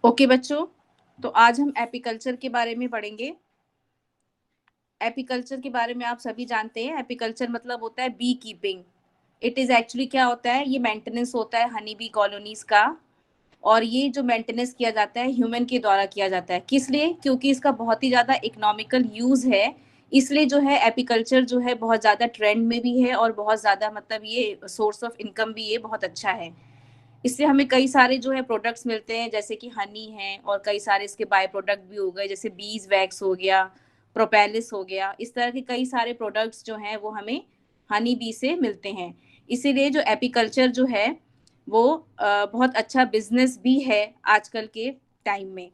Okay बच्चों, तो आज हम एपीकल्चर के बारे में पढ़ेंगे। एपीकल्चर के बारे में आप सभी जानते हैं। एपीकल्चर मतलब होता है beekeeping. It is actually क्या होता है, ये मेंटेनेंस होता है हनी बी कॉलोनीज का। और ये जो मेंटेनेंस किया जाता है ह्यूमन के द्वारा किया जाता है। किस लिए? क्योंकि इसका बहुत ही ज़्यादा इकोनॉमिकल यूज़ है। इसलिए जो है एपीकल्चर जो है बहुत ज़्यादा ट्रेंड में भी है और बहुत ज़्यादा मतलब ये सोर्स ऑफ इनकम भी ये बहुत अच्छा है। इससे हमें कई सारे जो है प्रोडक्ट्स मिलते हैं, जैसे कि हनी है और कई सारे इसके बाय प्रोडक्ट भी हो गए, जैसे बीज वैक्स हो गया, प्रोपेलिस हो गया। इस तरह के कई सारे प्रोडक्ट्स जो हैं वो हमें हनी बी से मिलते हैं। इसीलिए जो एपीकल्चर जो है वो बहुत अच्छा बिजनेस भी है आजकल के टाइम में।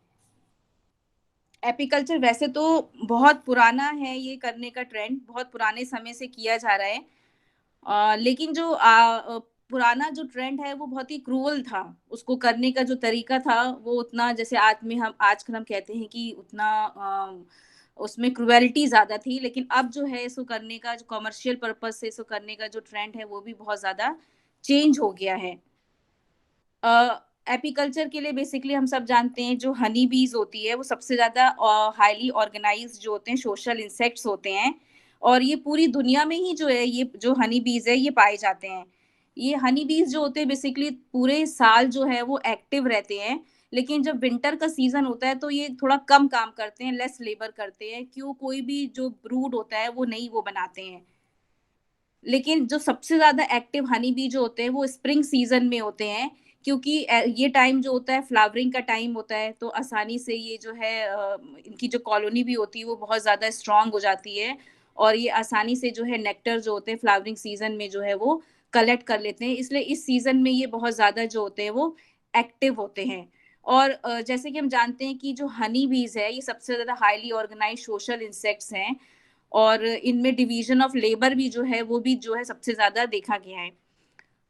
एपीकल्चर वैसे तो बहुत पुराना है, ये करने का ट्रेंड बहुत पुराने समय से किया जा रहा है। लेकिन जो पुराना जो ट्रेंड है वो बहुत ही क्रूअल था। उसको करने का जो तरीका था वो उतना, जैसे आजकल हम कहते हैं कि उतना उसमें क्रुएलिटी ज़्यादा थी। लेकिन अब जो है इसको करने का जो कमर्शियल पर्पज़ से इसको करने का जो ट्रेंड है वो भी बहुत ज़्यादा चेंज हो गया है। एपीकल्चर के लिए बेसिकली हम सब जानते हैं जो हनी बीज होती है वो सबसे ज़्यादा हाईली ऑर्गेनाइज्ड जो होते हैं सोशल इंसेक्ट्स होते हैं। और ये पूरी दुनिया में ही जो है ये जो हनी बीज है ये पाए जाते हैं। ये हनी बीज जो होते हैं बेसिकली पूरे साल जो है वो एक्टिव रहते हैं। लेकिन जब विंटर का सीजन होता है तो ये थोड़ा कम काम करते हैं, लेस लेबर करते हैं। क्यों? कोई भी जो ब्रूड होता है वो नहीं वो बनाते हैं। लेकिन जो सबसे ज़्यादा एक्टिव हनी बी जो होते हैं वो स्प्रिंग सीज़न में होते हैं। क्योंकि ये टाइम जो होता है फ्लावरिंग का टाइम होता है, तो आसानी से ये जो है इनकी जो कॉलोनी भी होती है वो बहुत ज़्यादा स्ट्रॉन्ग हो जाती है। और ये आसानी से जो है नेक्टर जो होते हैं फ्लावरिंग सीज़न में जो है वो कलेक्ट कर लेते हैं। इसलिए इस सीज़न में ये बहुत ज़्यादा जो होते हैं वो एक्टिव होते हैं। और जैसे कि हम जानते हैं कि जो हनी बीज़ है ये सबसे ज़्यादा हाइली ऑर्गेनाइज्ड सोशल इंसेक्ट्स हैं। और इनमें डिवीजन ऑफ लेबर भी जो है वो भी जो है सबसे ज़्यादा देखा गया है।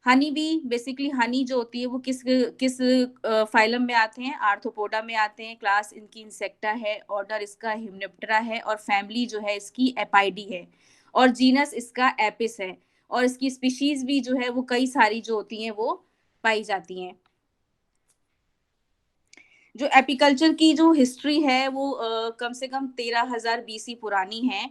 हनी बी बेसिकली हनी जो होती है वो किस किस फाइलम में आते हैं? आर्थ्रोपोडा में आते हैं। क्लास इनकी इंसेक्टा है, ऑर्डर इसका हिम्नोप्टेरा है और फैमिली जो है इसकी एपाइडी है। और जीनस इसका एपिस है। और इसकी स्पीशीज भी जो है वो कई सारी जो होती हैं वो पाई जाती हैं। जो एपीकल्चर की जो हिस्ट्री है वो कम से कम 13,000 बीसी पुरानी है।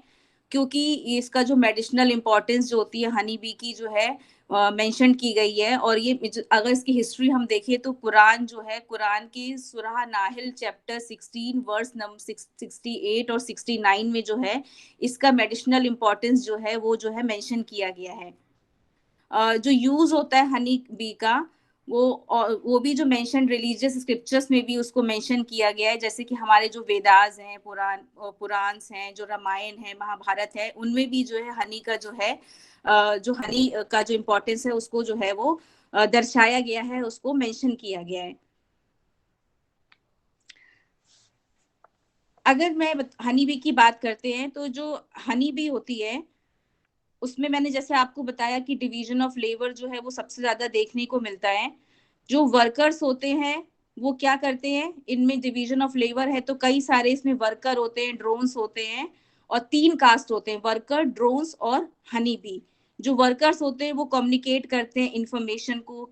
क्योंकि इसका जो मेडिसिनल इम्पोर्टेंस जो होती है हनी बी की जो है मेंशन की गई है। और ये अगर इसकी हिस्ट्री हम देखें तो कुरान जो है, कुरान की सूरह नाहिल चैप्टर 16 वर्स नंबर 68 और 69 में जो है इसका मेडिसिनल इम्पोर्टेंस जो है वो जो है मेंशन किया गया है। जो यूज होता है हनी बी का वो भी जो मेंशन रिलीजियस स्क्रिप्चर्स में भी उसको मेंशन किया गया है। जैसे कि हमारे जो वेदास हैं, पुराण्स हैं, जो रामायण है, महाभारत है, उनमें भी जो है हनी का जो है जो हनी का जो इम्पोर्टेंस है उसको जो है वो दर्शाया गया है, उसको मेंशन किया गया है। अगर मैं हनी बी की बात करते हैं तो जो हनी बी होती है उसमें मैंने जैसे आपको बताया कि डिवीजन ऑफ लेबर जो है वो सबसे ज्यादा देखने को मिलता है। जो वर्कर्स होते हैं वो क्या करते हैं, इनमें डिवीजन ऑफ लेबर है तो कई सारे इसमें वर्कर होते हैं, ड्रोन्स होते हैं। और 3 कास्ट होते हैं, वर्कर, ड्रोन्स और हनी बी। जो वर्कर्स होते हैं वो कम्युनिकेट करते हैं इंफॉर्मेशन को।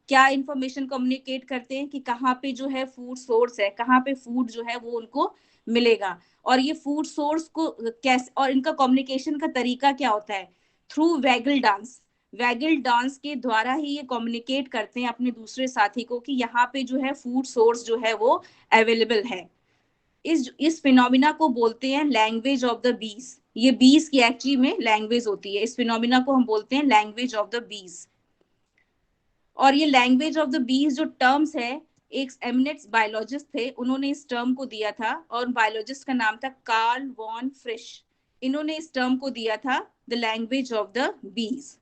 क्या इंफॉर्मेशन कम्युनिकेट करते हैं कि कहाँ पे जो है फूड सोर्स है, कहाँ पे फूड जो है वो उनको मिलेगा। और ये फूड सोर्स को कैसे, और इनका कम्युनिकेशन का तरीका क्या होता है? Through vagal dance. Vagal dance के द्वारा ही ये कम्युनिकेट करते हैं अपने दूसरे साथी को कि यहाँ पे जो है फूड सोर्स जो है वो अवेलेबल है। इस फिनोमिना को बोलते हैं लैंग्वेज ऑफ द बीज। ये बीज की एक्चुअली में लैंग्वेज होती है। इस फिनोमिना को हम बोलते हैं लैंग्वेज ऑफ द बीज। और ये लैंग्वेज ऑफ द बीज जो टर्म्स है, एक एमिनेंट बायोलॉजिस्ट थे, उन्होंने इस टर्म को दिया था। और बायोलॉजिस्ट का नाम था कार्ल वॉन फ्रिश। इन्होंने इस टर्म को दिया था the language of the bees.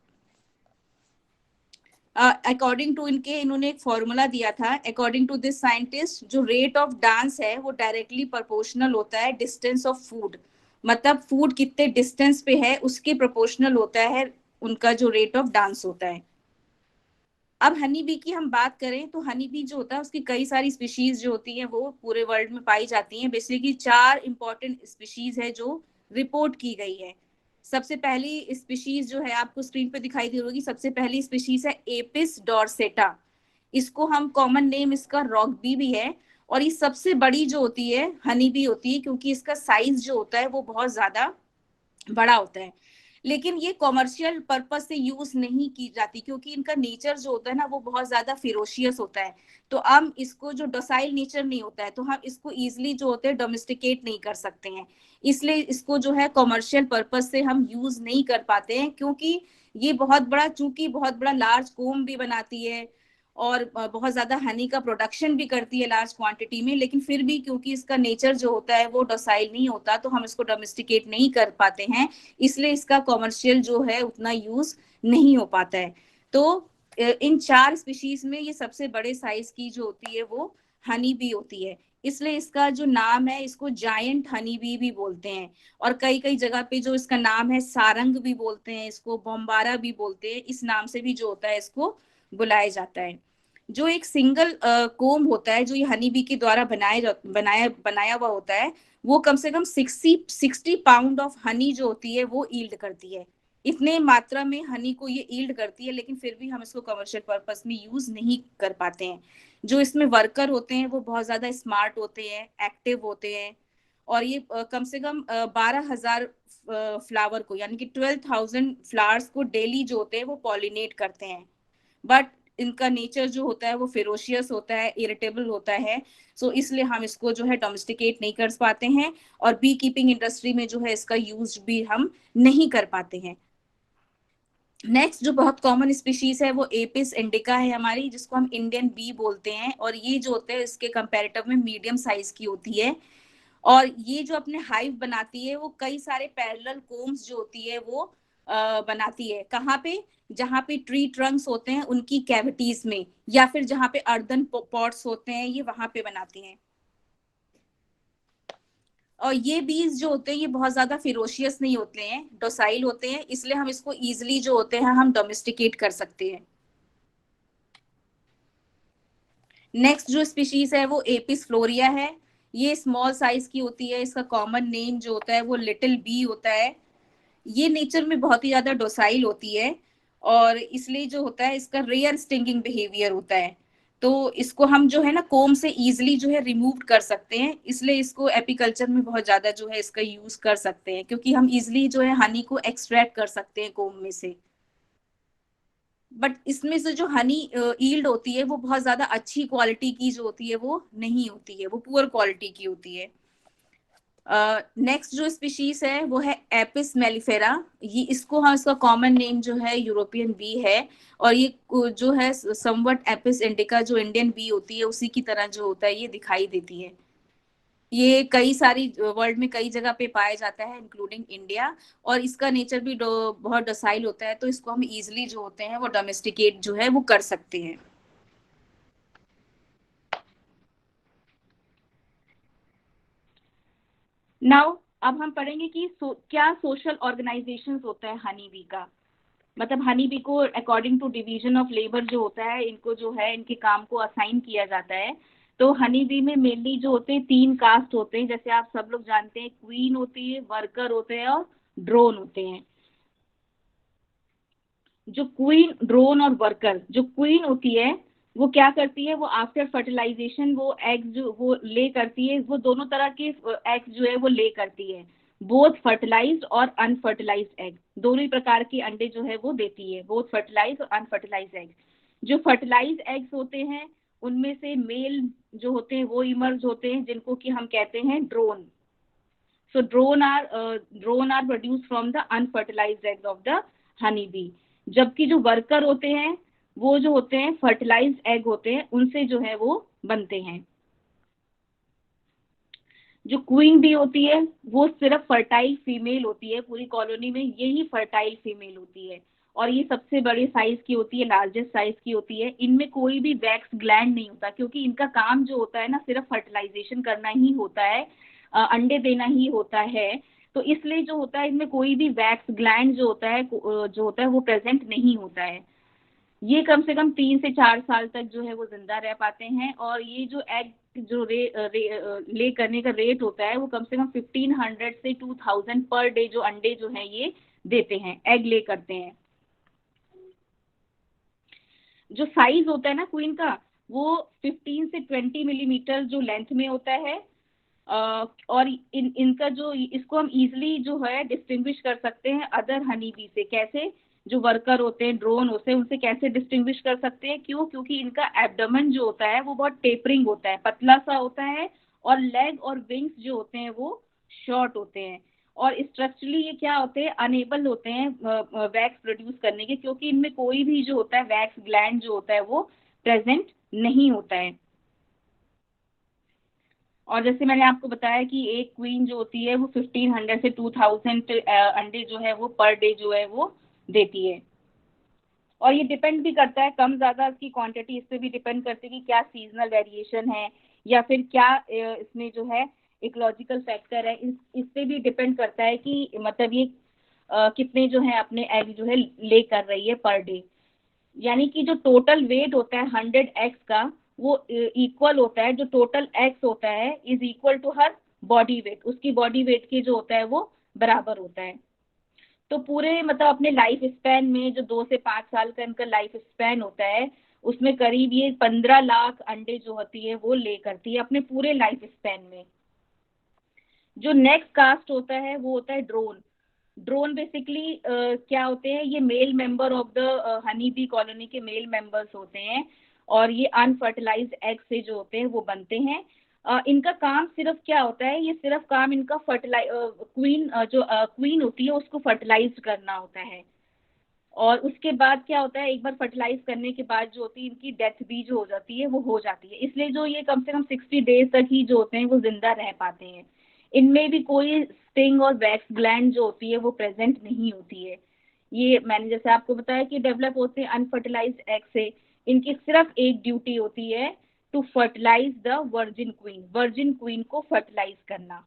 According to इन्होंने एक फॉर्मूला दिया था। अकॉर्डिंग टू दिस साइंटिस्ट जो रेट ऑफ डांस है वो डायरेक्टली प्रोपोर्शनल होता है डिस्टेंस ऑफ फूड। मतलब फूड कितने डिस्टेंस पे है उसके प्रोपोर्शनल होता है उनका जो रेट ऑफ डांस होता है। अब हनी बी की हम बात करें तो हनी बी जो होता है उसकी कई सारी स्पीशीज जो होती हैं वो पूरे वर्ल्ड में पाई जाती हैं। बेसिकली 4 इंपॉर्टेंट स्पीशीज है जो रिपोर्ट की गई है। सबसे पहली स्पीशीज जो है आपको स्क्रीन पे दिखाई दे रही होगी, सबसे पहली स्पीशीज है एपिस डॉर्सेटा। इसको हम कॉमन नेम इसका रॉक बी भी है। और ये सबसे बड़ी जो होती है हनी बी होती है, क्योंकि इसका साइज जो होता है वो बहुत ज्यादा बड़ा होता है। लेकिन ये कॉमर्शियल पर्पस से यूज नहीं की जाती, क्योंकि इनका नेचर जो होता है ना वो बहुत ज्यादा फिरोशियस होता है। तो हम इसको, जो डोसाइल नेचर नहीं होता है, तो हम इसको इजिली जो होते हैं डोमेस्टिकेट नहीं कर सकते हैं। इसलिए इसको जो है कॉमर्शियल पर्पस से हम यूज नहीं कर पाते हैं, क्योंकि ये बहुत बड़ा, चूंकि बहुत बड़ा लार्ज कोम भी बनाती है और बहुत ज्यादा हनी का प्रोडक्शन भी करती है लार्ज क्वांटिटी में, लेकिन फिर भी क्योंकि इसका नेचर जो होता है वो डोसाइल नहीं होता, तो हम इसको डोमेस्टिकेट नहीं कर पाते हैं। इसलिए इसका कॉमर्शियल जो है उतना यूज नहीं हो पाता है। तो इन 4 स्पीशीज में ये सबसे बड़े साइज की जो होती है वो हनी बी होती है। इसलिए इसका जो नाम है, इसको जायंट हनी बी भी बोलते हैं। और कई कई जगह पे जो इसका नाम है, सारंग भी बोलते हैं इसको, बम्बारा भी बोलते हैं, इस नाम से भी जो होता है इसको बुलाया जाता है। जो एक सिंगल कोम होता है, जो ये हनी बी के द्वारा बनाया बनाया हुआ होता है, वो कम से कम 60 पाउंड ऑफ हनी जो होती है वो ईल्ड करती है। इतने मात्रा में हनी को ये ईल्ड करती है, लेकिन फिर भी हम इसको कमर्शियल पर्पस में यूज नहीं कर पाते हैं। जो इसमें वर्कर होते हैं वो बहुत ज्यादा स्मार्ट होते हैं, एक्टिव होते हैं। और ये कम से कम 12,000 फ्लावर को, यानी कि 12,000 फ्लावर्स को डेली जो होते हैं वो पॉलिनेट करते हैं। बट इनका नेचर जो होता है वो फेरोशियस होता है, इरिटेबल होता है। सो इसलिए हम इसको जो है डोमेस्टिकेट नहीं कर पाते हैं, और बी कीपिंग इंडस्ट्री में जो है इसका यूज भी हम नहीं कर पाते हैं। नेक्स्ट जो बहुत कॉमन स्पीशीज है वो एपिस इंडिका है हमारी, जिसको हम इंडियन बी बोलते हैं। और ये जो होते हैं इसके कंपैरेटिव में मीडियम साइज की होती है। और ये जो अपने हाइव बनाती है वो कई सारे पैरेलल कोम्स जो होती है वो बनाती है। कहाँ पे? जहाँ पे ट्री ट्रंक्स होते हैं उनकी कैविटीज में, या फिर जहाँ पे अर्दन पॉट्स होते हैं, ये वहां पे बनाती हैं। और ये बीज जो होते हैं ये बहुत ज्यादा फिरोशियस नहीं होते हैं, डोसाइल होते हैं, इसलिए हम इसको इजिली जो होते हैं हम डोमेस्टिकेट कर सकते हैं। नेक्स्ट जो स्पीशीज है वो एपिस फ्लोरिया है। ये स्मॉल साइज की होती है, इसका कॉमन नेम जो होता है वो लिटिल बी होता है। ये नेचर में बहुत ही ज्यादा डोसाइल होती है, और इसलिए जो होता है इसका रेयर स्टिंगिंग बिहेवियर होता है। तो इसको हम जो है ना कोम से इजिली जो है रिमूव कर सकते हैं, इसलिए इसको एपीकल्चर में बहुत ज्यादा जो है इसका यूज कर सकते हैं, क्योंकि हम इजिली जो है हनी को एक्सट्रैक्ट कर सकते हैं कोम में से। बट इसमें से जो हनी ईल्ड होती है वो बहुत ज्यादा अच्छी क्वालिटी की जो होती है वो नहीं होती है, वो पुअर क्वालिटी की होती है। नेक्स्ट जो स्पीशीज है वो है एपिस मेलिफेरा। ये इसको, हाँ, इसका कॉमन नेम जो है यूरोपियन बी है। और ये जो है समवट एपिस इंडिका जो इंडियन बी होती है उसी की तरह जो होता है ये दिखाई देती है। ये कई सारी वर्ल्ड में कई जगह पे पाया जाता है, इंक्लूडिंग इंडिया। और इसका नेचर भी बहुत डसाइल होता है, तो इसको हम इजिली जो होते हैं वो डोमेस्टिकेट जो है वो कर सकते हैं। नाउ अब हम पढ़ेंगे कि क्या सोशल ऑर्गेनाइजेशंस होता है हनी बी का। मतलब हनी बी को according to division of labour जो होता है, इनको जो है इनके काम को असाइन किया जाता है। तो हनी बी में मेनली जो होते हैं 3 कास्ट होते हैं, जैसे आप सब लोग जानते हैं, क्वीन होती है, वर्कर होते हैं और ड्रोन होते हैं। जो क्वीन, ड्रोन और वर्कर, जो क्वीन होती है वो क्या करती है, वो आफ्टर फर्टिलाइजेशन वो एग्स जो वो ले करती है, वो दोनों तरह के एग्स जो है वो ले करती है। बोथ फर्टिलाइज्ड और अनफर्टिलाइज्ड एग, दोनों ही प्रकार के अंडे जो है वो देती है, बोथ फर्टिलाइज्ड और अनफर्टिलाइज्ड एग। जो फर्टिलाइज्ड एग्स होते हैं उनमें से मेल जो होते हैं वो इमर्ज होते हैं, जिनको कि हम कहते हैं drone. So drone are produced from the unfertilized eggs of the honey bee। जबकि जो वर्कर होते हैं वो जो होते हैं फर्टिलाइज्ड एग होते हैं, उनसे जो है वो बनते हैं। जो क्वीन बी होती है वो सिर्फ फर्टाइल फीमेल होती है, पूरी कॉलोनी में यही फर्टाइल फीमेल होती है। और ये सबसे बड़े साइज की होती है, लार्जेस्ट साइज की होती है। इनमें कोई भी वैक्स ग्लैंड नहीं होता, क्योंकि इनका काम जो होता है ना सिर्फ फर्टिलाइजेशन करना ही होता है, अंडे देना ही होता है। तो इसलिए जो होता है इनमें कोई भी वैक्स ग्लैंड जो होता है वो प्रेजेंट नहीं होता है। ये कम से कम 3 से 4 साल तक जो है वो जिंदा रह पाते हैं। और ये जो एग जो ले करने का रेट होता है वो कम से कम 1500 से 2000 पर डे जो अंडे जो है ये देते हैं, एग ले करते हैं। जो साइज होता है ना क्वीन का, वो 15 से 20 मिलीमीटर जो लेंथ में होता है। और इनका जो इसको हम इजिली जो है डिस्टिंग्विश कर सकते हैं अदर हनी बी से। कैसे? जो वर्कर होते हैं, ड्रोन होते हैं, उनसे कैसे डिस्टिंग्विश कर सकते हैं? क्यों? क्योंकि इनका एब्डोमेन जो होता है वो बहुत टेपरिंग होता है, पतला सा होता है, और लेग और विंग्स जो होते हैं वो शॉर्ट होते हैं। और स्ट्रक्चरली ये क्या होते हैं, अनेबल होते हैं वैक्स प्रोड्यूस करने के, क्योंकि इनमें कोई भी जो होता है वैक्स ग्लैंड जो होता है वो प्रेजेंट नहीं होता है। और जैसे मैंने आपको बताया कि एक क्वीन जो होती है वो 1500 से 2000 अंडे जो है वो पर डे जो है वो देती है। और ये डिपेंड भी करता है, कम ज़्यादा इसकी क्वांटिटी इस पे भी डिपेंड करती है कि क्या सीजनल वेरिएशन है या फिर क्या इसमें जो है इकोलॉजिकल फैक्टर है। इस पे भी डिपेंड करता है कि मतलब ये कितने जो है अपने एग जो है ले कर रही है पर डे। यानी कि जो टोटल वेट होता है 100 एग्स का, वो इक्वल होता है, जो टोटल एग्स होता है is equal to her body weight, उसकी बॉडी वेट के जो होता है वो बराबर होता है। तो पूरे मतलब अपने लाइफ स्पैन में जो 2 से 5 साल का इनका लाइफ स्पैन होता है, उसमें करीब ये 15 लाख अंडे जो होती है वो ले करती है अपने पूरे लाइफ स्पैन में। जो नेक्स्ट कास्ट होता है वो होता है ड्रोन। ड्रोन बेसिकली क्या होते हैं, ये male member of the honey B colony के मेल मेंबर्स होते हैं, और ये अनफर्टिलाइज्ड एग से जो होते हैं वो बनते हैं। इनका काम सिर्फ क्या होता है, ये सिर्फ काम इनका फर्टिलाइज क्वीन जो क्वीन होती है उसको फर्टिलाइज करना होता है। और उसके बाद क्या होता है, एक बार फर्टिलाइज करने के बाद जो होती है इनकी डेथ भी जो हो जाती है वो हो जाती है। इसलिए जो ये कम से कम 60 डेज तक ही जो होते हैं वो जिंदा रह पाते हैं। इनमें भी कोई स्टिंग और वैक्स ग्लैंड जो होती है वो प्रेजेंट नहीं होती है। ये मैंने जैसे आपको बताया कि डेवलप होते हैं अनफर्टिलाइज्ड एग से। इनकी सिर्फ एक ड्यूटी होती है, to fertilise the virgin queen को फर्टिलाइज करना।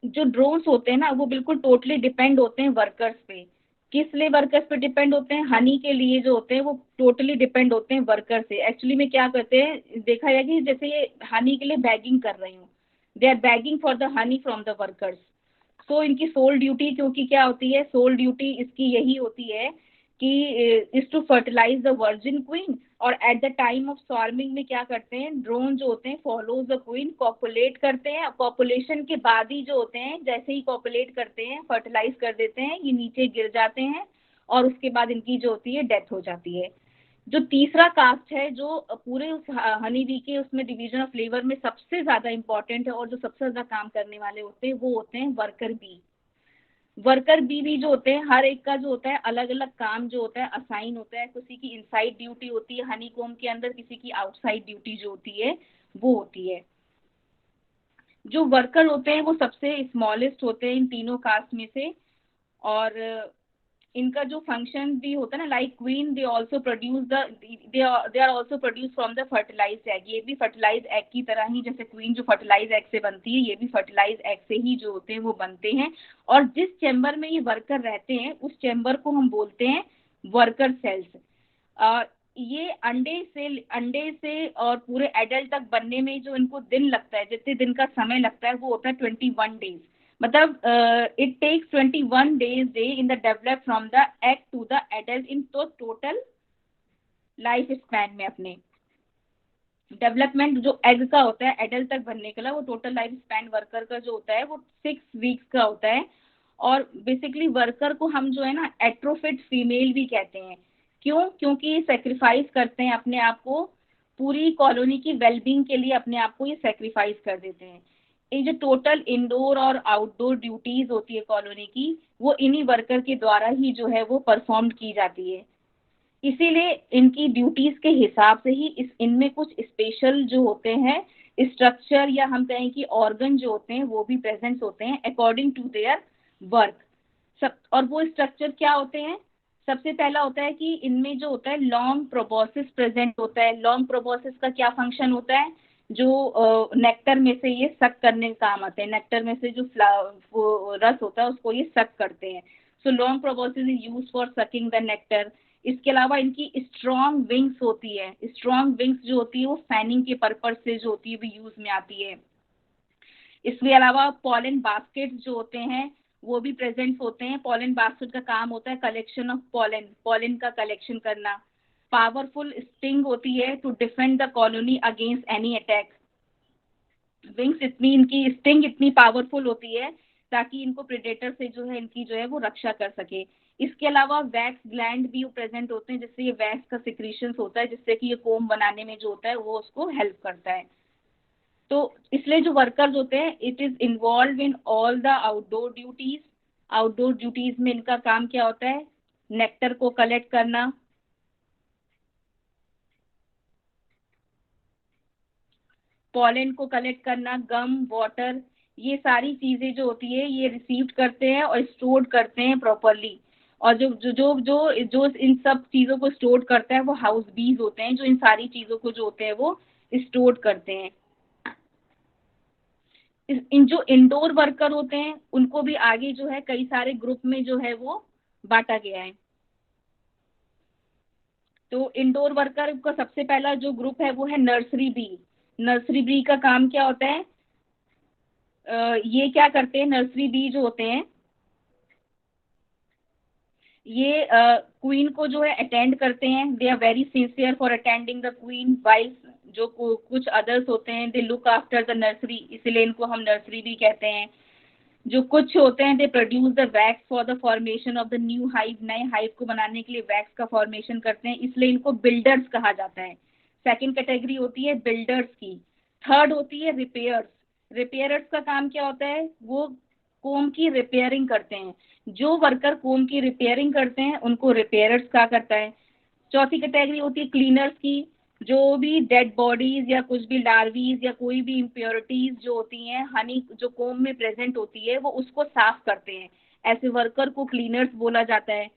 जो ड्रोन्स होते हैं ना वो बिल्कुल टोटली डिपेंड होते हैं वर्कर्स पे। किस लिए वर्कर्स पे डिपेंड होते हैं? हनी के लिए जो होते हैं वो टोटली डिपेंड होते हैं वर्कर से। एक्चुअली में क्या करते हैं, देखा जाए कि जैसे ये हनी के लिए बैगिंग कर रही हूँ, they are begging for the honey from the workers. So इनकी सोल ड्यूटी, क्योंकि क्या होती है, सोल ड्यूटी इसकी यही होती है कि is to fertilise the virgin queen. और at the time of swarming में क्या करते हैं, ड्रोन जो होते हैं फॉलोज द क्वीन, कॉपुलेट करते हैं। कॉपुलेशन के बाद ही जो होते हैं, जैसे ही कॉपुलेट करते हैं फर्टिलाइज कर देते हैं, ये नीचे गिर जाते हैं, और उसके बाद इनकी जो होती है डेथ हो जाती है। जो तीसरा कास्ट है जो पूरे उस हनी बी के उसमें डिवीजन ऑफ लेबर में सबसे ज्यादा इंपॉर्टेंट है और जो सबसे ज्यादा काम करने वाले होते हैं वो होते हैं वर्कर बी। वर्कर बी भी जो होते हैं हर एक का जो होता है अलग अलग काम जो होता है असाइन होता है। किसी की इनसाइड ड्यूटी होती है हनी कोम के अंदर, किसी की आउटसाइड ड्यूटी जो होती है वो होती है। जो वर्कर होते हैं वो सबसे स्मॉलेस्ट होते हैं इन तीनों कास्ट में से। और इनका जो फंक्शन भी होता है ना, like queen they also produce the they are also produce from the fertilised egg. ये भी फर्टिलाइज्ड एग की तरह ही, जैसे क्वीन जो फर्टिलाइज एग से बनती है, ये भी फर्टिलाइज एग से ही जो होते हैं वो बनते हैं। और जिस चैम्बर में ये वर्कर रहते हैं उस चैम्बर को हम बोलते हैं वर्कर सेल्स। ये अंडे से और पूरे एडल्ट तक बनने में जो इनको दिन लगता है, जितने दिन का समय लगता है वो होता है 21 डेज। मतलब it takes 21 days day in the develop from the egg to the adult in तो टोटल लाइफ स्पैन में। अपने डेवलपमेंट जो एग का होता है एडल्ट तक बनने के लिए, वो टोटल लाइफ स्पैन वर्कर का जो होता है वो 6 वीक्स का होता है। और बेसिकली वर्कर को हम जो है ना एट्रोफिट फीमेल भी कहते हैं। क्यों? क्योंकि सेक्रीफाइस करते हैं अपने आप को, पूरी कॉलोनी की वेलबींग के लिए अपने आप को ये सेक्रीफाइस कर देते हैं। ये जो टोटल इंडोर और आउटडोर ड्यूटीज होती है कॉलोनी की, वो इन्हीं वर्कर के द्वारा ही जो है वो परफॉर्म की जाती है। इसीलिए इनकी ड्यूटीज के हिसाब से ही इस इनमें कुछ स्पेशल जो होते हैं स्ट्रक्चर, या हम कहें कि ऑर्गन जो होते हैं वो भी प्रेजेंट होते हैं अकॉर्डिंग टू देयर वर्क। सब और वो स्ट्रक्चर क्या होते हैं, सबसे पहला होता है कि इनमें जो होता है लॉन्ग प्रोबोसिस प्रेजेंट होता है। लॉन्ग प्रोबोसिस का क्या फंक्शन होता है, जो नेक्टर में से ये सक करने का काम आते हैं। नेक्टर में से जो वो रस होता है उसको ये सक करते हैं। So long proboscis is use for sucking the nectar. इसके अलावा इनकी स्ट्रॉन्ग विंग्स होती है। स्ट्रॉन्ग विंग्स जो होती है वो फैनिंग के पर्पज से जो होती है वो यूज में आती है। इसके अलावा पॉलन बास्केट जो होते हैं वो भी प्रेजेंट होते हैं। पॉलन बास्केट का काम होता है कलेक्शन ऑफ पॉलन, पॉलन का कलेक्शन करना। पावरफुल स्टिंग होती है to defend the colony against any attack. Wings इतनी, इनकी स्टिंग इतनी पावरफुल होती है ताकि इनको प्रेडेटर से जो है इनकी जो है वो रक्षा कर सके। इसके अलावा वैक्स ग्लैंड भी प्रेजेंट होते हैं, जिससे ये वैक्स का सिक्रीशन होता है, जिससे कि ये कोम बनाने में जो होता है वो उसको हेल्प करता है। तो इसलिए जो वर्कर्स होते हैं, it is involve in all the outdoor duties. Outdoor duties में इनका काम क्या होता है? नेक्टर को कलेक्ट करना, पॉलन को कलेक्ट करना, गम, वाटर, ये सारी चीजें जो होती है ये रिसीव करते हैं और स्टोर करते हैं प्रॉपरली। और जो जो जो जो जो इन सब चीजों को स्टोर करता है वो हाउस बीज होते हैं, जो इन सारी चीजों को जो होते हैं वो स्टोर करते हैं। इन जो इंडोर वर्कर होते हैं उनको भी आगे जो है कई सारे ग्रुप में जो है वो बांटा गया है। तो इंडोर वर्कर का सबसे पहला जो ग्रुप है वो है नर्सरी बी। नर्सरी बी का काम क्या होता है? ये क्या करते हैं, नर्सरी बी जो होते हैं ये क्वीन को जो है अटेंड करते हैं। They are very sincere for attending the queen, while जो कुछ अदर्स होते हैं they look after the nursery, इसलिए इनको हम नर्सरी भी कहते हैं। जो कुछ होते हैं they produce the wax for the formation of the new hive, नए हाइव को बनाने के लिए वैक्स का फॉर्मेशन करते हैं, इसलिए इनको बिल्डर्स कहा जाता है। सेकंड कैटेगरी होती है बिल्डर्स की। थर्ड होती है रिपेयर्स। रिपेयर्स का काम क्या होता है? वो कोम की रिपेयरिंग करते हैं। जो वर्कर कोम की रिपेयरिंग करते हैं उनको रिपेयर्स कहा करता है। चौथी कैटेगरी होती है क्लीनर्स की। जो भी डेड बॉडीज या कुछ भी लार्वीज या कोई भी इम्प्योरिटीज जो होती हैं हनी जो कोम में प्रेजेंट होती है वो उसको साफ करते हैं, ऐसे वर्कर को क्लीनर्स बोला जाता है।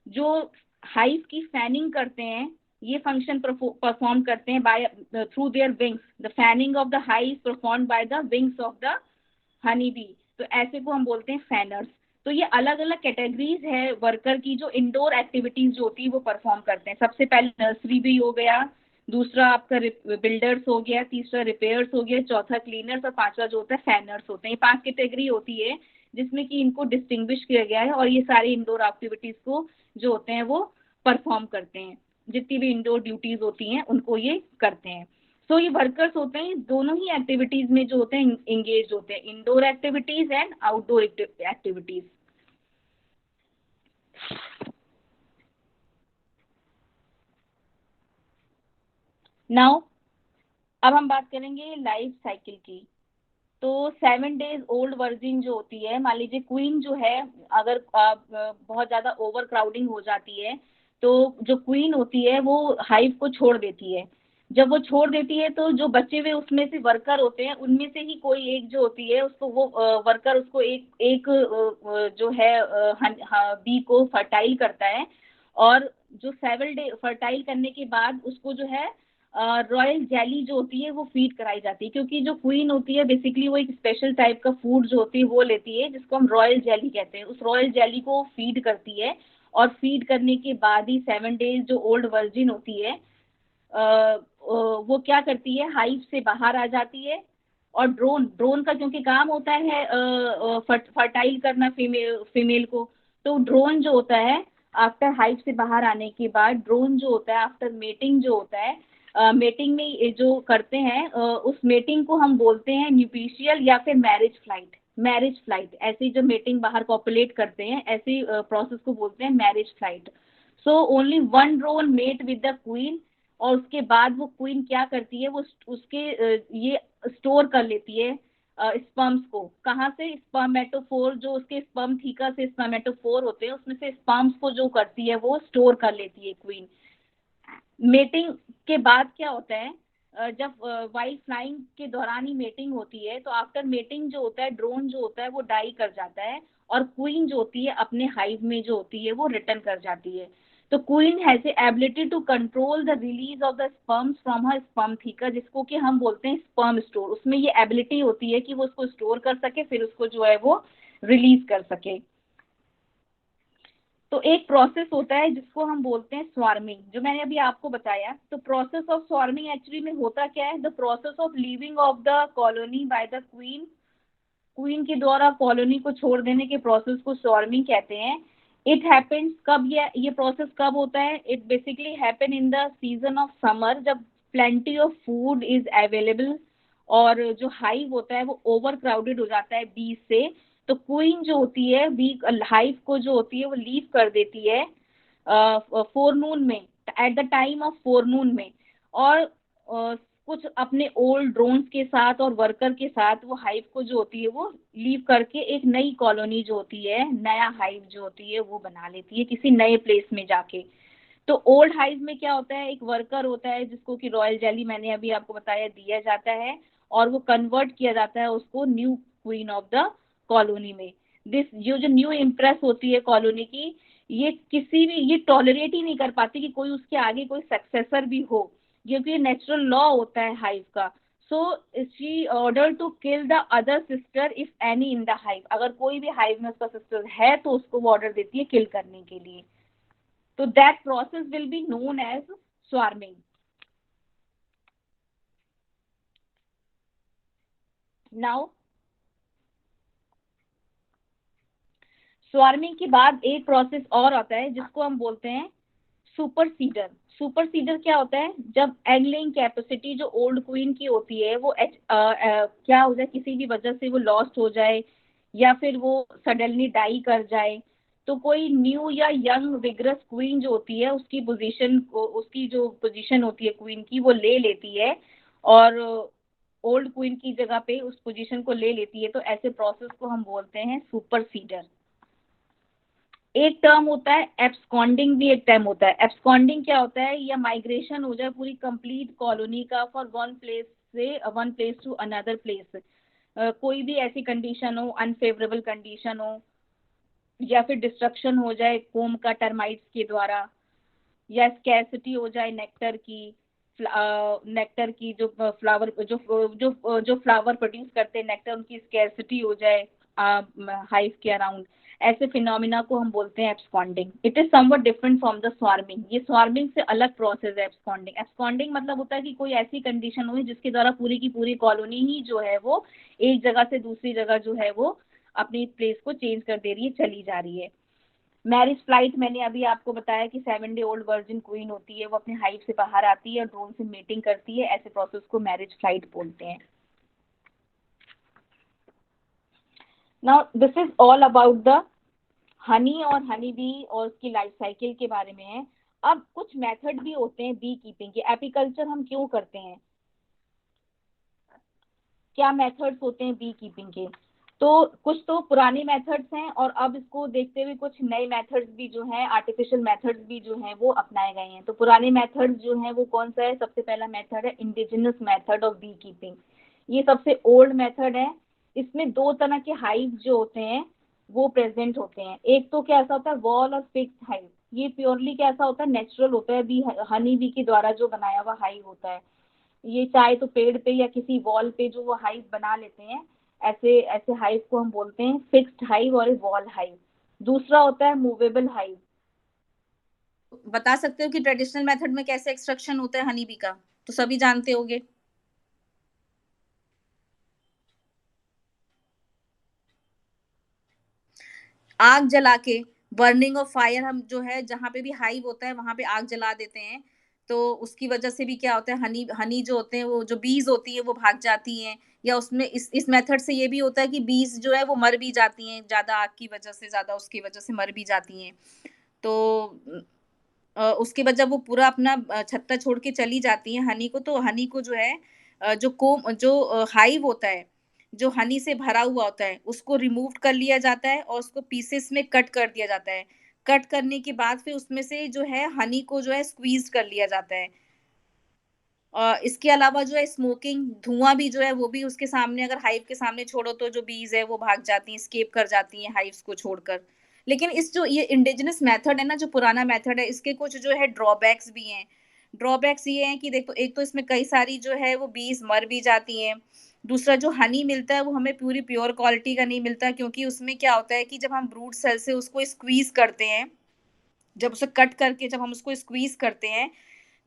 जो हाइव की फैनिंग करते हैं ये फंक्शन परफॉर्म करते हैं by through their wings. The fanning of the hive perform by the wings of the honey bee, तो ऐसे को हम बोलते हैं फैनर्स। तो ये अलग अलग कैटेगरीज है वर्कर की जो इंडोर एक्टिविटीज जो होती है वो परफॉर्म करते हैं। सबसे पहले नर्सरी भी हो गया, दूसरा आपका बिल्डर्स हो गया, तीसरा रिपेयर्स हो गया, चौथा क्लीनर्स और पांचवा जो होता है फैनर्स होते हैं। ये 5 कैटेगरी होती है जिसमें कि इनको डिस्टिंग्विश किया गया है और ये सारी इंडोर एक्टिविटीज को जो होते हैं वो परफॉर्म करते हैं। जितनी भी इंडोर ड्यूटीज होती हैं उनको ये करते हैं। सो ये वर्कर्स होते हैं दोनों ही एक्टिविटीज में जो होते हैं इंगेज होते हैं, indoor activities and outdoor activities. Now अब हम बात करेंगे लाइफ साइकिल की। तो 7 डेज ओल्ड वर्जिन जो होती है, मान लीजिए क्वीन जो है अगर बहुत ज्यादा ओवर क्राउडिंग हो जाती है तो जो क्वीन होती है वो हाइव को छोड़ देती है। जब वो छोड़ देती है तो जो बचे हुए उसमें से वर्कर होते हैं उनमें से ही कोई एक जो होती है उसको वो वर्कर उसको एक एक जो है बी को फर्टाइल करता है। और जो 7 डे फर्टाइल करने के बाद उसको जो है रॉयल जेली जो होती है वो फीड कराई जाती है, क्योंकि जो क्वीन होती है बेसिकली वो एक स्पेशल टाइप का फूड जो होती है वो लेती है जिसको हम रॉयल जेली कहते हैं। उस रॉयल जेली को फीड करती है और फीड करने के बाद ही 7 डेज जो ओल्ड वर्जिन होती है वो क्या करती है, हाइव से बाहर आ जाती है। और ड्रोन ड्रोन का क्योंकि काम होता है फर्टाइल करना फीमेल फीमेल को, तो ड्रोन जो होता है आफ्टर हाइव से बाहर आने के बाद ड्रोन जो होता है आफ्टर मेटिंग जो होता है, मेटिंग में ये जो करते हैं उस मेटिंग को हम बोलते हैं न्यूपिशियल या फिर मैरिज फ्लाइट। मैरिज फ्लाइट ऐसी जो मेटिंग बाहर पॉपुलेट करते हैं ऐसी प्रोसेस को बोलते हैं marriage flight. So only one drone mate with the queen, और उसके बाद वो क्वीन क्या करती है वो उसके ये स्टोर कर लेती है स्पर्म्स को। कहाँ से? स्पर्मेटोफोर, जो उसके स्पर्म थीका से स्पर्मेटोफोर होते हैं उसमें से स्पर्म्स को जो करती है वो स्टोर कर लेती है क्वीन। मेटिंग के बाद क्या होता है, जब वाइल्ड फ्लाइंग के दौरान ही मेटिंग होती है तो आफ्टर मेटिंग जो होता है ड्रोन जो होता है वो डाई कर जाता है और क्वीन जो होती है अपने हाइव में जो होती है वो रिटर्न कर जाती है। तो queen has a ability to control the release of the sperms from her spermatheca, जिसको कि हम बोलते हैं स्पर्म स्टोर। उसमें ये एबिलिटी होती है कि वो उसको स्टोर कर सके फिर उसको जो है वो रिलीज कर सके। तो एक प्रोसेस होता है जिसको हम बोलते हैं स्वार्मिंग, जो मैंने अभी आपको बताया। तो प्रोसेस ऑफ स्वार्मिंग एक्चुअली में होता क्या है? The process of leaving of the colony by the queen queen के द्वारा कॉलोनी को छोड़ देने के प्रोसेस को स्वार्मिंग कहते हैं। इट हैपेंस कब, ये प्रोसेस कब होता है? It basically happen in the season of summer, जब plenty of food is available और जो हाइव होता है वो ओवर क्राउडेड हो जाता है बीज से। तो क्वीन जो होती है बी हाइव को जो होती है वो लीव कर देती है फोरनून में, एट द टाइम ऑफ फोरनून में, और कुछ अपने ओल्ड ड्रोन्स के साथ और वर्कर के साथ वो हाइव को जो होती है वो लीव करके एक नई कॉलोनी जो होती है, नया हाइव जो होती है वो बना लेती है किसी नए प्लेस में जाके। तो ओल्ड हाइव में क्या होता है, एक वर्कर होता है जिसको कि रॉयल जेली मैंने अभी आपको बताया दिया जाता है, और वो कन्वर्ट किया जाता है उसको new queen of the colony में। दिस जो न्यू इम्प्रेस होती है कॉलोनी की, ये किसी भी ये टॉलरेट ही नहीं कर पाती कि कोई उसके आगे कोई सक्सेसर भी हो, क्योंकि ये नेचुरल लॉ होता है हाइव का। So she order to kill the other sister if any in the hive, अगर कोई भी हाइव में उसका सिस्टर है तो उसको वो ऑर्डर देती है किल करने के लिए। तो that process will be known as swarming. Now swarming के बाद एक प्रोसेस और आता है जिसको हम बोलते हैं सुपर सीडर। सुपर सीडर क्या होता है, जब एग लेइंग कैपेसिटी जो ओल्ड क्वीन की होती है वो क्या हो जाए, किसी भी वजह से वो लॉस्ट हो जाए या फिर वो सडनली डाई कर जाए, तो कोई न्यू या यंग विग्रस क्वीन जो होती है उसकी पोजीशन को, उसकी जो पोजीशन होती है क्वीन की वो ले लेती है और ओल्ड क्वीन की जगह पे उस पोजीशन को ले लेती है। तो ऐसे प्रोसेस को हम बोलते हैं सुपर सीडर। एक टर्म होता है एब्सकॉन्डिंग, भी एक टर्म होता है। एब्सकॉन्डिंग क्या होता है, या माइग्रेशन हो जाए पूरी कंप्लीट कॉलोनी का फॉर वन प्लेस से one place to another place. कोई भी ऐसी कंडीशन हो, अनफेवरेबल कंडीशन हो, या फिर डिस्ट्रक्शन हो जाए कोम का टर्माइट्स के द्वारा, या स्कैरसिटी हो जाए नेक्टर की, नेक्टर की जो फ्लावर जो फ्लावर प्रोड्यूस करते हैं नेक्टर, उनकी स्कैरसिटी हो जाए हाइव के अराउंड। ऐसे फिनोमिना को हम बोलते हैं absconding. It is somewhat different from the swarming. ये स्वार्मिंग से अलग प्रोसेस है एब्सकॉन्डिंग। एब्सकॉन्डिंग मतलब होता है कि कोई ऐसी कंडीशन हुई जिसके द्वारा पूरी की पूरी कॉलोनी ही जो है वो एक जगह से दूसरी जगह जो है वो अपनी प्लेस को चेंज कर दे रही है, चली जा रही है। मैरिज फ्लाइट मैंने अभी आपको बताया कि 7 डे ओल्ड वर्जिन क्वीन होती है, वो अपने हाइव से बाहर आती है और ड्रोन से मीटिंग करती है। ऐसे प्रोसेस को मैरिज फ्लाइट बोलते हैं। Now this is all about the honey और हनी बी और उसकी लाइफ साइकिल के बारे में है। अब कुछ मेथड भी होते हैं बी कीपिंग के। एपीकल्चर हम क्यों करते हैं, क्या मेथड्स होते हैं बी कीपिंग के? तो कुछ तो पुराने मेथड्स हैं और अब इसको देखते हुए कुछ नए मेथड्स भी जो हैं, आर्टिफिशियल मेथड्स भी जो हैं वो अपनाए गए हैं। तो पुराने मेथड्स जो हैं वो कौन सा है? सबसे पहला मेथड है indigenous method of beekeeping. ये सबसे ओल्ड मेथड है। इसमें दो तरह के हाइव जो होते हैं वो प्रेजेंट होते हैं। एक तो क्या ऐसा होता है वॉल और फिक्स हाइव। ये प्योरली कैसा होता है, नेचुरल होता है, बी हनी बी के द्वारा जो बनाया हुआ हाइव होता है। ये चाहे तो पेड़ पे या किसी वॉल पे जो वो हाइव बना लेते हैं, ऐसे ऐसे हाइव को हम बोलते हैं फिक्स्ड हाइव और वॉल हाइव। दूसरा होता है मूवेबल हाइव। बता सकते हो कि ट्रेडिशनल मेथड में कैसे एक्सट्रैक्शन होता है हनी बी का? तो सभी जानते होंगे। आग जला के, बर्निंग ऑफ फायर, हम जो है जहाँ पे भी हाइव होता है वहां पे आग जला देते हैं। तो उसकी वजह से भी क्या होता है, हनी हनी जो होते हैं वो जो बीज होती है वो भाग जाती हैं। या उसमें इस मेथड से ये भी होता है कि बीज जो है वो मर भी जाती हैं, ज्यादा आग की वजह से, ज्यादा उसकी वजह से मर भी जाती हैं। तो उसके बाद जब वो पूरा अपना छत्ता छोड़ के चली जाती है हनी को, तो हनी को जो है जो हाइव होता है, जो हनी से भरा हुआ होता है, उसको रिमूव कर लिया जाता है और उसको पीसेस में कट कर दिया जाता है। कट करने के बाद फिर उसमें से जो है हनी को जो है स्क्वीज कर लिया जाता है। इसके अलावा जो है स्मोकिंग, धुआं भी जो है वो भी उसके सामने, अगर हाइव के सामने छोड़ो तो जो बीज है वो भाग जाती हैं, स्केप कर जाती हैं हाइव्स को छोड़कर। लेकिन इस जो ये इंडिजिनस मेथड है ना, जो पुराना मेथड है, इसके कुछ जो है ड्रॉबैक्स भी हैं। ड्रॉबैक्स ये हैं कि देखो, एक तो इसमें कई सारी जो है वो बीज मर भी जाती हैं। दूसरा, जो हनी मिलता है वो हमें पूरी प्योर क्वालिटी का नहीं मिलता, क्योंकि उसमें क्या होता है कि जब हम ब्रूड सेल से उसको स्क्वीज करते हैं, जब उसे कट करके जब हम उसको स्क्वीज करते हैं,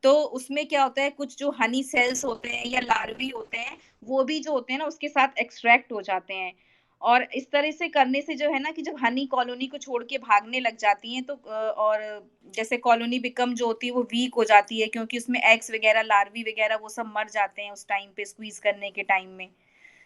तो उसमें क्या होता है, कुछ जो हनी सेल्स होते हैं या लार्वी होते हैं वो भी जो होते हैं ना उसके साथ एक्सट्रैक्ट हो जाते हैं। और इस तरह से करने से जो है ना कि जब हनी कॉलोनी को छोड़ के भागने लग जाती हैं तो और जैसे कॉलोनी बिकम जो होती है वो वीक हो जाती है क्योंकि उसमें एग्स वगैरह, लार्वी वगैरह वो सब मर जाते हैं उस टाइम पे स्क्वीज़ करने के टाइम में।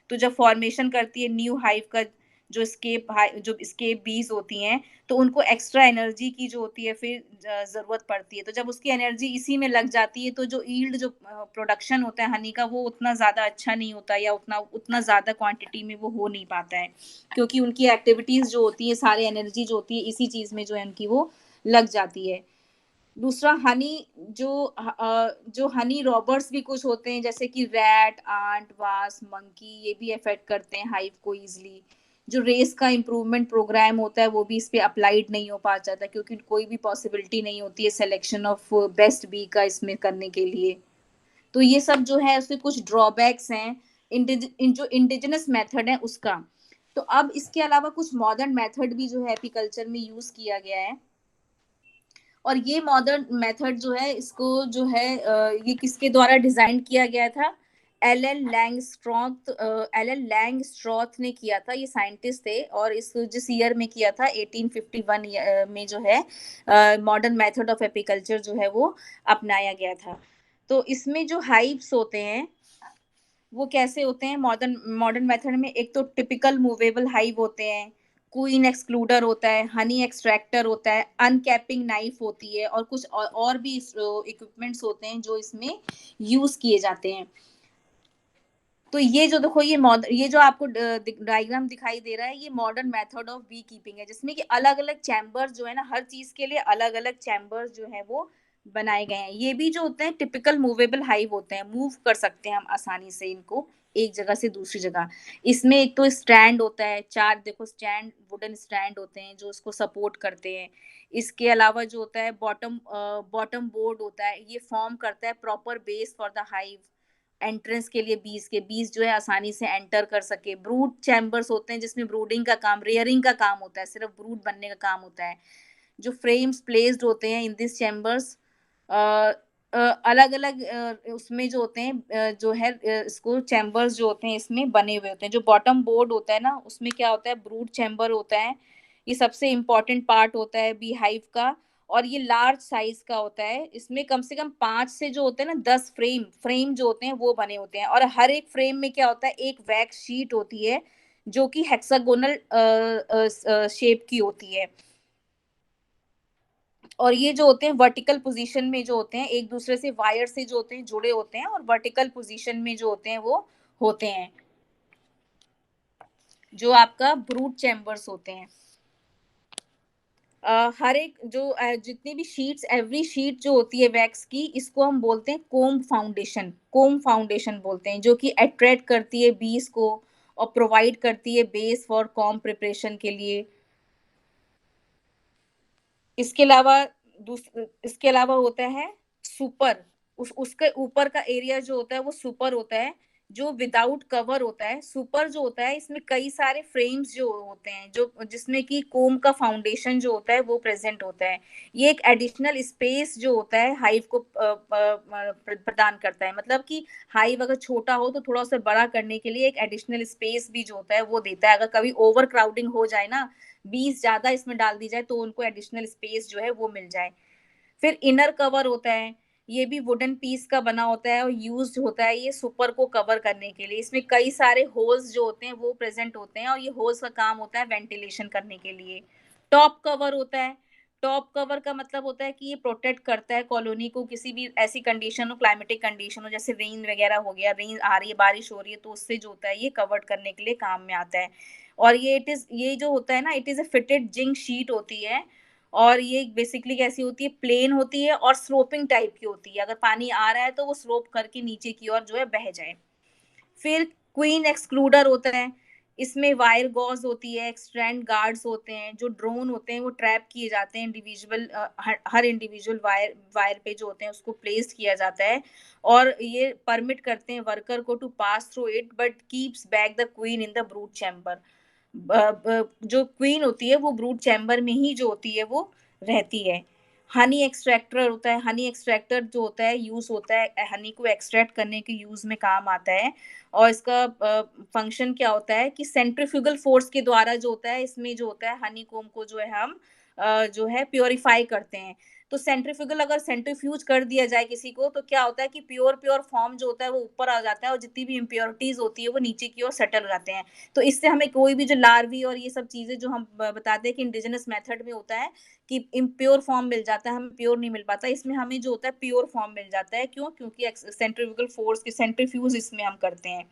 तो जब फॉर्मेशन करती है न्यू हाइव का जो एस्केप बीज होती हैं, तो उनको एक्स्ट्रा एनर्जी की जो होती है फिर ज़रूरत पड़ती है। तो जब उसकी एनर्जी इसी में लग जाती है तो जो यील्ड प्रोडक्शन होता है हनी का वो उतना ज़्यादा अच्छा नहीं होता या उतना उतना ज़्यादा क्वांटिटी में वो हो नहीं पाता है। क्योंकि उनकी एक्टिविटीज़ जो होती है, सारी एनर्जी जो होती है इसी चीज़ में जो है उनकी वो लग जाती है। दूसरा हनी जो हनी रॉबर्स भी कुछ होते हैं जैसे कि रैट, आंट, वास्प, मंकी ये भी अफेक्ट करते हैं हाइव को इजीली। जो रेस का इम्प्रूवमेंट प्रोग्राम होता है वो भी इस पे अप्लाइड नहीं हो पा जाता क्योंकि कोई भी पॉसिबिलिटी नहीं होती है सिलेक्शन ऑफ बेस्ट बी का इसमें करने के लिए। तो ये सब जो है उसके कुछ ड्रॉबैक्स हैं जो इंडिजिनस मेथड है उसका। तो अब इसके अलावा कुछ मॉडर्न मेथड भी जो है एपीकल्चर में यूज किया गया है। और ये मॉडर्न मेथड जो है इसको जो है ये किसके द्वारा डिजाइन किया गया था? एल एल लैंगस्ट्रॉथ ने किया था। ये साइंटिस्ट थे और इस जिस ईयर में किया था 1851 में जो है मॉडर्न मेथड ऑफ एपीकल्चर जो है वो अपनाया गया था। तो इसमें जो हाइव्स होते हैं वो कैसे होते हैं मॉडर्न मॉडर्न मेथड में? एक तो टिपिकल मूवेबल हाइव होते हैं, क्वीन एक्सक्लूडर होता है, हनी एक्सट्रैक्टर होता है, अनकैपिंग नाइफ होती है और कुछ और भी इक्विपमेंट्स होते हैं जो इसमें यूज किए जाते हैं। तो ये जो देखो ये जो आपको डायग्राम दिखाई दे रहा है ये modern method of beekeeping है जिसमें कि अलग अलग चैम्बर्स जो है ना हर चीज के लिए अलग अलग चैम्बर्स जो है वो बनाए गए हैं। ये भी जो होते हैं टिपिकल मूवेबल हाइव होते हैं, मूव कर सकते हैं हम आसानी से इनको एक जगह से दूसरी जगह। इसमें एक तो स्टैंड होता है, चार देखो स्टैंड, वुडन स्टैंड होते हैं जो उसको सपोर्ट करते हैं। इसके अलावा जो होता है बॉटम बोर्ड होता है, ये फॉर्म करता है proper base for the hive. Entrance के लिए बीज जो है आसानी से एंटर कर सके। ब्रूड चैम्बर्स होते हैं जिसमें ब्रूडिंग का काम, रेयरिंग का काम होता है, सिर्फ ब्रूड बनने का काम होता है। जो फ्रेम्स प्लेस्ड होते हैं इन दिस चैम्बर्स अलग अलग उसमें जो होते हैं जो है इसको चैम्बर्स जो होते हैं इसमें बने हुए होते हैं। जो बॉटम बोर्ड होता है ना उसमें क्या होता है, ब्रूड चैम्बर होता है। ये सबसे इम्पोर्टेंट पार्ट होता है बी हाइव का और ये लार्ज साइज का होता है। इसमें कम से कम 5 से जो होते हैं ना 10 फ्रेम जो होते हैं वो बने होते हैं और हर एक फ्रेम में क्या होता है, एक वैक्स शीट होती है जो कि हेक्सागोनल शेप की होती है। और ये जो होते हैं वर्टिकल पोजीशन में जो होते हैं एक दूसरे से वायर से जो होते हैं जुड़े होते हैं और वर्टिकल पोजीशन में जो होते हैं वो होते हैं जो आपका ब्रूड चैम्बर्स होते हैं। हर एक जो जितनी भी शीट्स, एवरी शीट जो होती है वैक्स की इसको हम बोलते हैं कोम फाउंडेशन बोलते हैं, जो कि अट्रैक्ट करती है बीज को और प्रोवाइड करती है बेस फॉर कॉम प्रिपरेशन के लिए। इसके अलावा इसके अलावा होता है सुपर। उसके ऊपर का एरिया जो होता है वो सुपर होता है जो विदाउट कवर होता है। सुपर जो होता है इसमें कई सारे फ्रेम्स जो होते हैं जो जिसमें कि कोम का फाउंडेशन जो होता है वो प्रेजेंट होता है। ये एक एडिशनल स्पेस जो होता है हाइव को प्रदान करता है। मतलब कि हाइव अगर छोटा हो तो थोड़ा उसे बड़ा करने के लिए एक एडिशनल स्पेस भी जो होता है वो देता है। अगर कभी ओवर क्राउडिंग हो जाए ना, बीज ज्यादा इसमें डाल दी जाए तो उनको एडिशनल स्पेस जो है वो मिल जाए। फिर इनर कवर होता है, ये भी वुडन पीस का बना होता है और यूज्ड होता है ये सुपर को कवर करने के लिए। इसमें कई सारे होल्स जो होते हैं वो प्रेजेंट होते हैं और ये होल्स का काम होता है वेंटिलेशन करने के लिए। टॉप कवर होता है, टॉप कवर का मतलब होता है कि ये प्रोटेक्ट करता है कॉलोनी को किसी भी ऐसी कंडीशन हो, क्लाइमेटिक कंडीशन हो, जैसे रेन वगैरह हो गया, रेन आ रही है, बारिश हो रही है तो उससे जो होता है ये कवर्ड करने के लिए काम में आता है। और ये जो होता है ना it is a fitted zinc sheet होती है और ये बेसिकली कैसी होती है, प्लेन होती है और स्लोपिंग टाइप की होती है। अगर पानी आ रहा है तो वो स्लोप करके नीचे की ओर जो है बह जाए। फिर क्वीन एक्सक्लूडर होता है, इसमें वायर गॉज होती है, स्ट्रैंड गार्ड्स होते हैं, जो ड्रोन होते हैं वो ट्रैप किए जाते हैं इंडिविजुअल हर इंडिविजुअल वायर पे जो होते हैं उसको प्लेस किया जाता है और ये परमिट करते हैं वर्कर को to pass through it but keeps back the queen in the brood chamber. जो क्वीन होती है वो ब्रूड चैम्बर में ही जो होती है वो रहती है। हनी एक्सट्रैक्टर होता है, हनी एक्सट्रैक्टर जो होता है यूज़ होता है हनी को एक्सट्रैक्ट करने के यूज़ में काम आता है। और इसका फंक्शन क्या होता है कि सेंट्रीफ्यूगल फोर्स के द्वारा जो होता है इसमें जो होता है हनी कोम्ब को जो है हम जो है प्यूरिफाई करते हैं। तो सेंट्रीफ्यूगल अगर सेंट्रीफ्यूज कर दिया जाए किसी को तो क्या होता है कि प्योर प्योर फॉर्म जो होता है वो ऊपर आ जाता है और जितनी भी इम्प्योरिटीज होती है वो नीचे की ओर सेटल हो जाते हैं। तो इससे हमें कोई भी जो लार्वी और ये सब चीजें जो हम बताते हैं कि इंडिजिनस मेथड में होता है कि इम्प्योर फॉर्म मिल जाता है, हमें प्योर नहीं मिल पाता। इसमें हमें जो होता है प्योर फॉर्म मिल जाता है। क्यों? क्योंकि सेंट्रीफ्यूगल फोर्स की सेंट्रीफ्यूज इसमें हम करते हैं।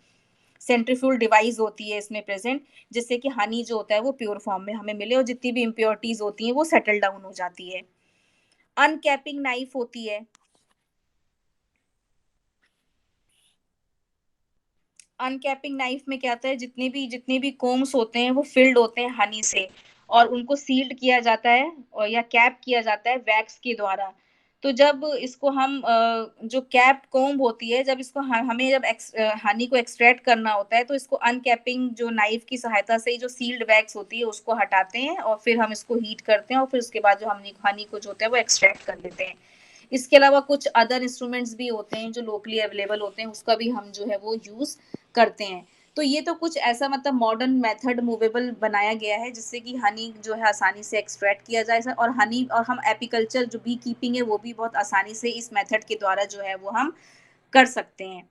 सेंट्रीफ्यूल डिवाइस होती है इसमें प्रेजेंट, जिससे कि हनी जो होता है वो प्योर फॉर्म में हमें मिले और जितनी भी इम्प्योरिटीज होती हैं वो सेटल डाउन हो जाती है। अनकैपिंग नाइफ होती है। अनकैपिंग नाइफ में क्या होता है जितने भी कोम्स होते हैं वो फिल्ड होते हैं हनी से और उनको सील्ड किया जाता है और या कैप किया जाता है वैक्स के द्वारा। तो जब इसको हम जो कैप कोम्ब होती है जब इसको हमें जब हनी को एक्सट्रैक्ट करना होता है तो इसको अनकैपिंग जो नाइफ की सहायता से जो सील्ड वैक्स होती है उसको हटाते हैं और फिर हम इसको हीट करते हैं और फिर उसके बाद जो हनी हनी को जो होता है वो एक्सट्रैक्ट कर लेते हैं। इसके अलावा कुछ अदर इंस्ट्रूमेंट्स भी होते हैं जो लोकली अवेलेबल होते हैं, उसका भी हम जो है वो यूज करते हैं। तो ये तो कुछ ऐसा मतलब मॉडर्न मेथड मूवेबल बनाया गया है जिससे कि हनी जो है आसानी से एक्सट्रैक्ट किया जाए और हनी और हम एपिकल्चर जो बी कीपिंग है वो भी बहुत आसानी से इस मेथड के द्वारा जो है वो हम कर सकते हैं।